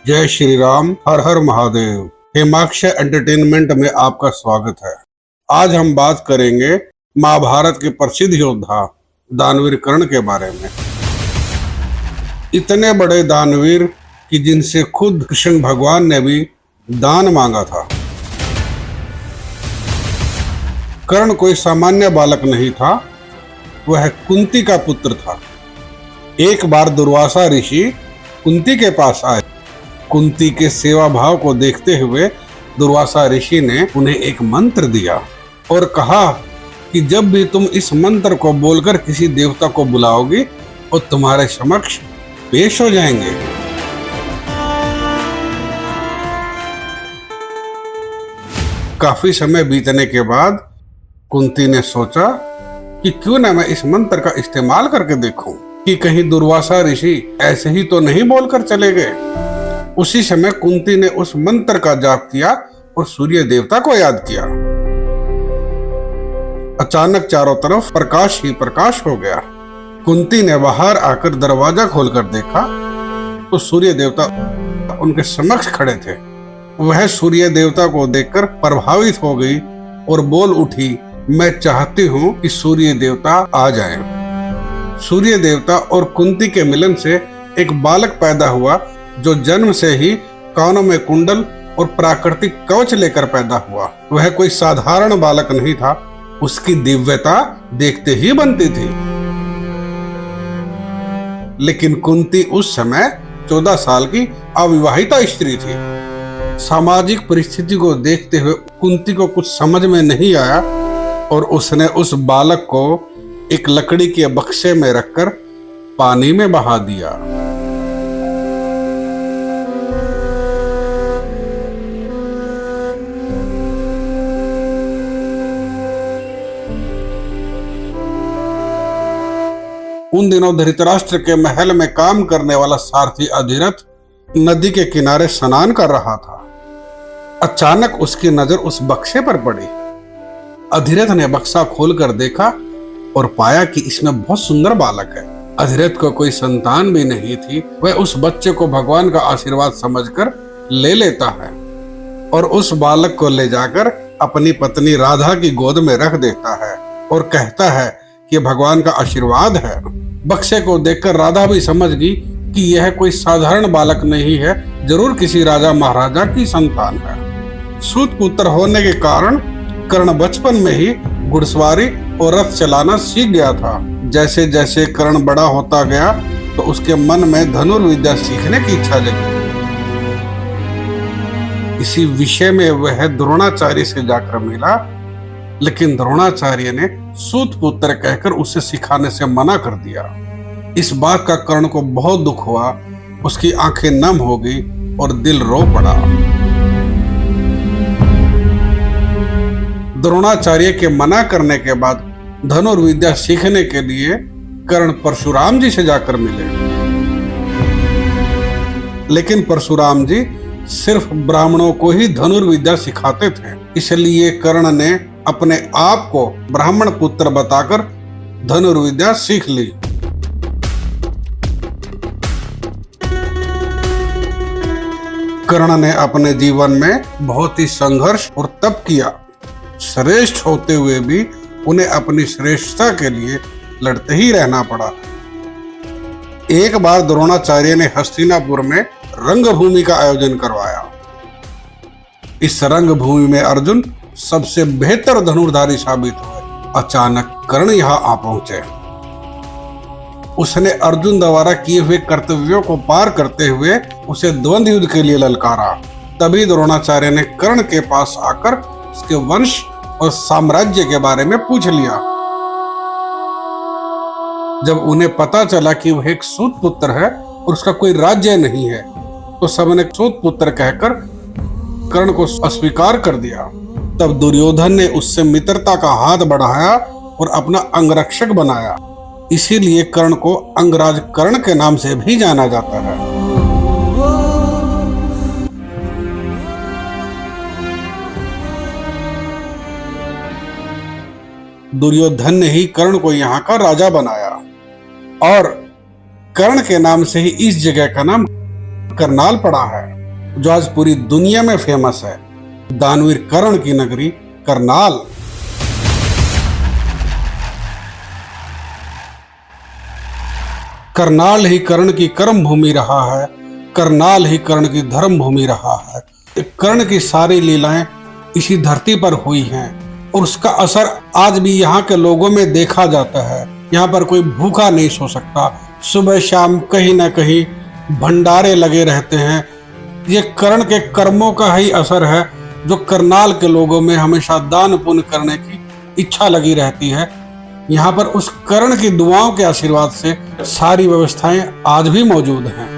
जय श्री राम, हर हर महादेव। हेमाक्षय एंटरटेनमेंट में आपका स्वागत है। आज हम बात करेंगे महाभारत के प्रसिद्ध योद्धा दानवीर कर्ण के बारे में। इतने बड़े दानवीर कि जिनसे खुद कृष्ण भगवान ने भी दान मांगा था। कर्ण कोई सामान्य बालक नहीं था, वह कुंती का पुत्र था। एक बार दुर्वासा ऋषि कुंती के पास आए। कुंती के सेवा भाव को देखते हुए दुर्वासा ऋषि ने उन्हें एक मंत्र दिया और कहा कि जब भी तुम इस मंत्र को बोलकर किसी देवता को बुलाओगी और तुम्हारे समक्ष पेश हो जाएंगे। काफी समय बीतने के बाद कुंती ने सोचा कि क्यों न मैं इस मंत्र का इस्तेमाल करके देखूं कि कहीं दुर्वासा ऋषि ऐसे ही तो नहीं बोलकर चले गए। उसी समय कुंती ने उस मंत्र का जाप किया और सूर्य देवता को याद किया। अचानक चारों तरफ प्रकाश ही प्रकाश हो गया। कुंती ने बाहर आकर दरवाजा खोलकर देखा तो सूर्य देवता उनके समक्ष खड़े थे। वह सूर्य देवता को देखकर प्रभावित हो गई और बोल उठी, मैं चाहती हूँ कि सूर्य देवता आ जाएं। सूर्य देवता और कुंती के मिलन से एक बालक पैदा हुआ जो जन्म से ही कानों में कुंडल और प्राकृतिक कवच लेकर पैदा हुआ। वह कोई साधारण बालक नहीं था, उसकी दिव्यता देखते ही बनती थी। लेकिन कुंती उस समय 14 साल की अविवाहिता स्त्री थी। सामाजिक परिस्थिति को देखते हुए कुंती को कुछ समझ में नहीं आया और उसने उस बालक को एक लकड़ी के बक्से में रखकर पानी में बहा दिया। उन दिनों धृतराष्ट्र के महल में काम करने वाला सारथी अधिरथ नदी के किनारे स्नान कर रहा था। अचानक उसकी नजर उस बक्से पर पड़ी। अधिरथ ने बक्सा खोलकर देखा और पाया कि इसमें बहुत सुंदर बालक है। अधिरथ को कोई संतान भी नहीं थी। वह उस बच्चे को भगवान का आशीर्वाद समझकर ले लेता है और उस बालक को ले जाकर अपनी पत्नी राधा की गोद में रख देता है और कहता है कि भगवान का आशीर्वाद है। बक्से को देखकर राधा भी समझ गई कि यह कोई साधारण बालक नहीं है, जरूर किसी राजा महाराजा की संतान है। सूत पुत्र होने के कारण कर्ण बचपन में ही घुड़सवारी और रथ चलाना सीख गया था। जैसे जैसे कर्ण बड़ा होता गया तो उसके मन में धनुर्विद्या सीखने की इच्छा जगी। इसी विषय में वह द्रोणाचार्य से जाकर मिला, लेकिन द्रोणाचार्य ने सूत पुत्र कहकर उसे सिखाने से मना कर दिया। इस बात का कर्ण को बहुत दुख हुआ। उसकी आंखें नम हो गई और दिल रो पड़ा। द्रोणाचार्य के मना करने के बाद धनुर्विद्या सीखने के लिए कर्ण परशुराम जी से जाकर मिले। लेकिन परशुराम जी सिर्फ ब्राह्मणों को ही धनुर्विद्या सिखाते थे, इसलिए कर्ण ने अपने आप को ब्राह्मण पुत्र बताकर धनुर्विद्या सीख ली। कर्ण ने अपने जीवन में बहुत ही संघर्ष और तप किया। श्रेष्ठ होते हुए भी उन्हें अपनी श्रेष्ठता के लिए लड़ते ही रहना पड़ा। एक बार द्रोणाचार्य ने हस्तिनापुर में रंगभूमि का आयोजन करवाया। इस रंगभूमि में अर्जुन सबसे बेहतर धनुर्धारी साबित हुए। अचानक कर्ण यहाँ आ पहुंचे। उसने अर्जुन द्वारा किए हुए कर्तव्यों को पार करते हुए उसे द्वंद्व युद्ध के लिए ललकारा। तभी द्रोणाचार्य ने कर्ण के पास आकर उसके वंश और साम्राज्य के बारे में पूछ लिया। जब उन्हें पता चला कि वह एक सूत पुत्र है और उसका कोई राज्य नहीं है, तो सबने सूत पुत्र कहकर कर्ण को अस्वीकार कर दिया। तब दुर्योधन ने उससे मित्रता का हाथ बढ़ाया और अपना अंगरक्षक बनाया। इसीलिए कर्ण को अंगराज कर्ण के नाम से भी जाना जाता है। दुर्योधन ने ही कर्ण को यहाँ का राजा बनाया और कर्ण के नाम से ही इस जगह का नाम करनाल पड़ा है। जो आज पूरी दुनिया में फेमस है, दानवीर कर्ण की नगरी करनाल। करनाल ही कर्ण की कर्म भूमि रहा है, करनाल ही कर्ण की धर्म भूमि रहा है। कर्ण की सारी लीलाएं इसी धरती पर हुई हैं और उसका असर आज भी यहाँ के लोगों में देखा जाता है। यहाँ पर कोई भूखा नहीं सो सकता, सुबह शाम कहीं ना कहीं भंडारे लगे रहते हैं। ये कर्ण के कर्मों का ही असर है, जो करनाल के लोगों में हमेशा दान पुण्य करने की इच्छा लगी रहती है। यहाँ पर उस कर्ण की दुआओं के आशीर्वाद से सारी व्यवस्थाएं आज भी मौजूद हैं।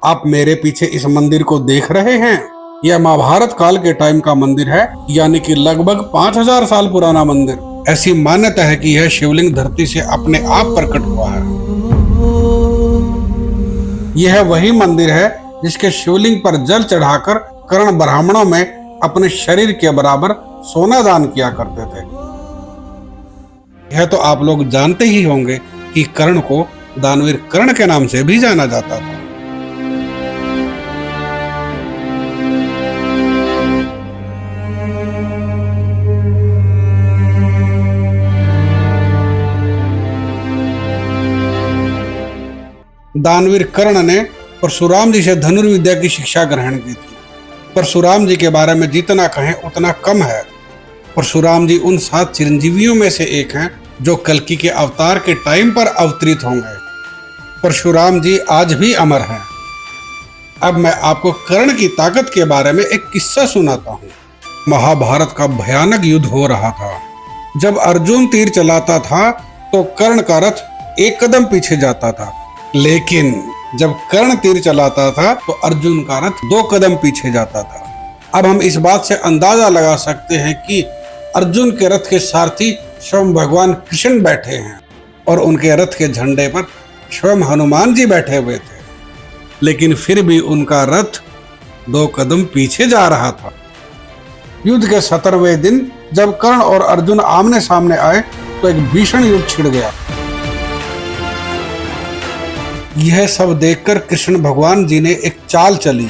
आप मेरे पीछे इस मंदिर को देख रहे हैं, यह महाभारत काल के टाइम का मंदिर है, यानी कि लगभग 5000 साल पुराना मंदिर। ऐसी मान्यता है कि यह शिवलिंग धरती से अपने आप प्रकट हुआ है। यह वही मंदिर है जिसके शिवलिंग पर जल चढ़ाकर कर्ण ब्राह्मणों में अपने शरीर के बराबर सोना दान किया करते थे। यह तो आप लोग जानते ही होंगे कि कर्ण को दानवीर कर्ण के नाम से भी जाना जाता था। दानवीर कर्ण ने परशुराम जी से धनुर्विद्या की शिक्षा ग्रहण की थी। परशुराम जी के बारे में जितना कहें उतना कम है। परशुराम जी उन 7 चिरंजीवियों में से एक हैं जो कल्कि के अवतार के टाइम पर अवतरित होंगे। परशुराम जी आज भी अमर हैं। अब मैं आपको कर्ण की ताकत के बारे में एक किस्सा सुनाता हूँ। महाभारत का भयानक युद्ध हो रहा था। जब अर्जुन तीर चलाता था तो कर्ण का रथ एक कदम पीछे जाता था, लेकिन जब कर्ण तीर चलाता था तो अर्जुन का रथ 2 कदम पीछे जाता था। अब हम इस बात से अंदाजा लगा सकते हैं कि अर्जुन के रथ के सारथी स्वयं भगवान कृष्ण बैठे हैं और उनके रथ के झंडे पर स्वयं हनुमान जी बैठे हुए थे, लेकिन फिर भी उनका रथ 2 कदम पीछे जा रहा था। युद्ध के 17वें दिन जब कर्ण और अर्जुन आमने सामने आए तो एक भीषण युद्ध छिड़ गया। यह सब देखकर कृष्ण भगवान जी ने एक चाल चली।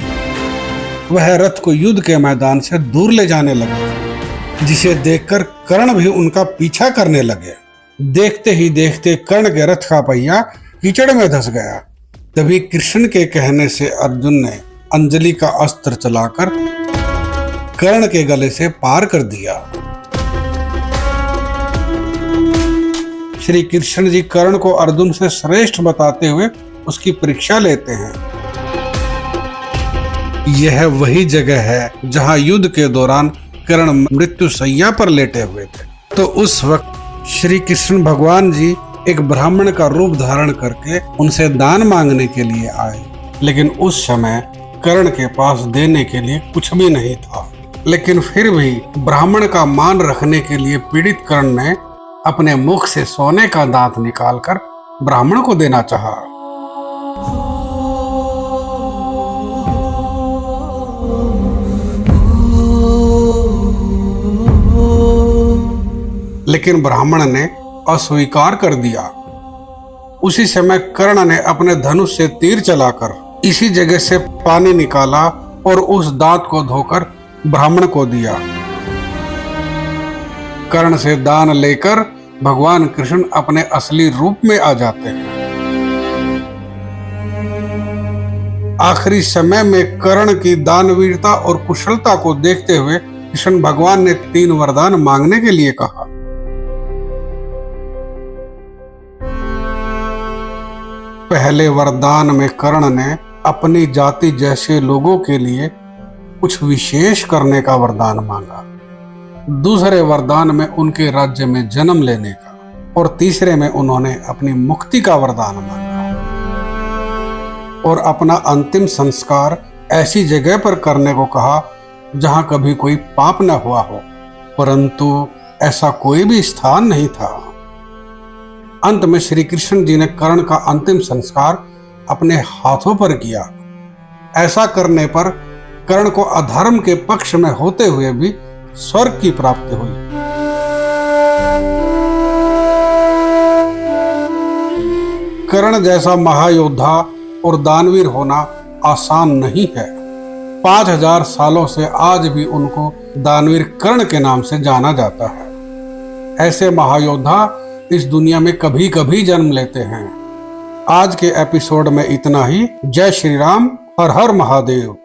वह रथ को युद्ध के मैदान से दूर ले जाने लगे, जिसे देखकर कर्ण भी उनका पीछा करने लगे। देखते ही देखते कर्ण के रथ का पहिया कीचड़ में धंस गया। तभी कृष्ण के कहने से अर्जुन ने अंजलि का अस्त्र चलाकर कर्ण के गले से पार कर दिया। श्री कृष्ण जी कर्ण को अर्जुन से श्रेष्ठ बताते हुए उसकी परीक्षा लेते हैं। यह वही जगह है जहां युद्ध के दौरान कर्ण मृत्यु शैया पर लेटे हुए थे। तो उस वक्त श्री कृष्ण भगवान जी एक ब्राह्मण का रूप धारण करके उनसे दान मांगने के लिए आए, लेकिन उस समय कर्ण के पास देने के लिए कुछ भी नहीं था। लेकिन फिर भी ब्राह्मण का मान रखने के लिए पीड़ित कर्ण ने अपने मुख से सोने का दांत निकालकर ब्राह्मण को देना चाहा। लेकिन ब्राह्मण ने अस्वीकार कर दिया। उसी समय कर्ण ने अपने धनुष से तीर चलाकर इसी जगह से पानी निकाला और उस दांत को धोकर ब्राह्मण को दिया। कर्ण से दान लेकर भगवान कृष्ण अपने असली रूप में आ जाते हैं। आखिरी समय में कर्ण की दानवीरता और कुशलता को देखते हुए कृष्ण भगवान ने 3 वरदान मांगने के लिए कहा। पहले वरदान में कर्ण ने अपनी जाति जैसे लोगों के लिए कुछ विशेष करने का वरदान मांगा। दूसरे वरदान में उनके राज्य में जन्म लेने का, और तीसरे में उन्होंने अपनी मुक्ति का वरदान मांगा और अपना अंतिम संस्कार ऐसी जगह पर करने को कहा जहां कभी कोई पाप न हुआ हो, परंतु ऐसा कोई भी स्थान नहीं था। अंत में श्री कृष्ण जी ने कर्ण का अंतिम संस्कार अपने हाथों पर किया। ऐसा करने पर कर्ण को अधर्म के पक्ष में होते हुए भी स्वर्ग की प्राप्ति हुई। कर्ण जैसा महायोद्धा और दानवीर होना आसान नहीं है। 5000 सालों से आज भी उनको दानवीर कर्ण के नाम से जाना जाता है। ऐसे महायोद्धा इस दुनिया में कभी कभी जन्म लेते हैं। आज के एपिसोड में इतना ही। जय श्री राम, हर हर महादेव।